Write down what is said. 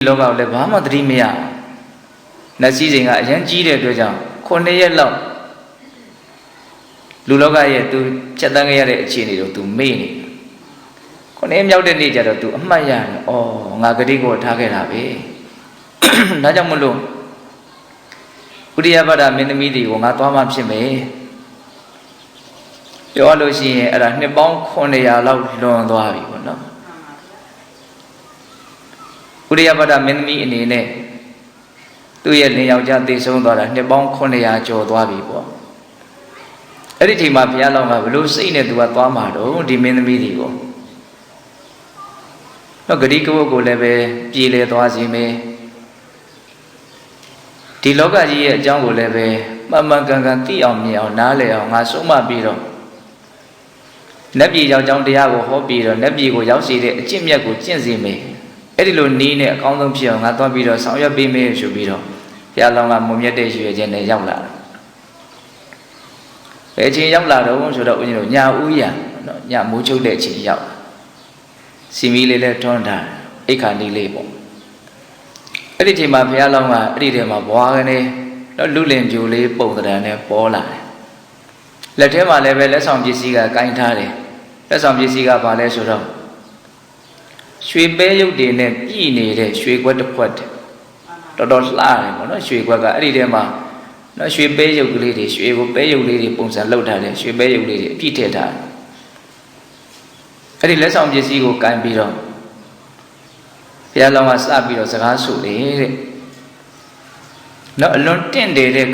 လောကလည်းဘာမှသတိမရနတ်စည်းစိမ်ကအရင်ကြီးတဲ့အတွက်ကြောင့်9 ရက်လောက်လူလောကရဲ့သူဖြတ်တန်းခဲ့ရတဲ့အခြေအနေကိုသူမေ့နေ9 ရက်မြောက်တဲ့နေ့ကျတော့သူအမှတ်ရတယ်။အော်ငါဂတိကိုထားခဲ့တာပဲ။ဒါကြောင့်မလို့ဥရိယပဒမင်းသမီးတွေကိုငါသွားမှဖြစ်မယ်။ပြောလို့ရှိရင်အဲ့ဒါနှစ်ပေါင်း900လောက်လွန်သွားပြီပေါ့နော်။ဥရိယပဒမင်းသမီးအနေနဲ့သူ့ရဲ့လင်ယောက်ျားတည်ဆုံးသွားတာနှစ်ပေါင်း900ကျော်သွားပြီပေါ့။အဲ့ဒီချိန်မှာဘုရားလောင်းကဘလို့စိတ်နဲ့သူကသွားမှာတော့ဒီမင်းသမီးတွေကိုတော့ဂတိကဝတ်ကိုလည်းပဲပြည်လေသွားစီမယ်ဒီလောကကြီးရဲ့အကြောင်းကိုလည်းပဲမှန်မှန်ကန်ကန်သိအောင်မြင်အောင်နားလည်အောင်ငါဆုံးမပြီးတော့နတ်ပြည်ရောက်ကြောင်းတရားကိုဟောပြီးတော့နတ်ပြည်ကိုရောက်စီတဲ့အကျင့်မြတ်ကိုကျင့်စီမယ်အဲ့ဒီလိုနီးနဲ့အကောင်းဆုံးဖြစ်အောင်ငါသွားပြီးတော့ဆောင်ရွက်ပေးမယ်ဆိုပြီးတော့ဘုရားလောင်းကမုံမြတ်တဲ့ရွှေခြင်းနဲ့ရောက်လာတယ်ဘယ်အချိန်ရောက်လာတော့ဆိုတော့ဦးဇင်းတို့ညာဦးရနော်ညမိုးချုပ်တဲ့အချိန်ရောက်စီမီလေးလည်းထွန်းထားအိတ်ခါနီးလေးပေါ့အဲ့ဒီချိန်မှာဘုရားလောင်းကအဲ့ဒီထဲမှာဘွားကနေတော့လူလင်ပြူလေးပုံသဏ္ဍာန်နဲ့ပေါ်လာတယ်လက်ထဲမှာလည်းပဲလက်ဆောင်ပစ္စည်းကကင်ထားတယ်လက်ဆောင်ပစ္စည်းကဘာလဲဆိုတော့ရွှေပဲရုပ်တွေနဲ့ပြည်နေတဲ့ရွှေခွက်တစ်ခွက်တော်တော်လှတယ်ပေါ့နော်ရွှေခွက်ကအဲ့ဒီထဲမှာနော်ရွှေပဲရုပ်ကလေးတွေရွှေကိုပဲရုပ်လေးတွေပုံစံလုပ်ထားတယ်ရွှေပဲရုပ်လေးတွေအပြည့်ထည့်ထားတယ်အဲ့ဒီလက်ဆောင်ပစ္စည်းကိုကင်ပြီးတော့ဘုရားလောင်းကစပြီးတော့စကားဆိုတယ်တဲ့နော်အလွန်တင့်တယ်တဲ့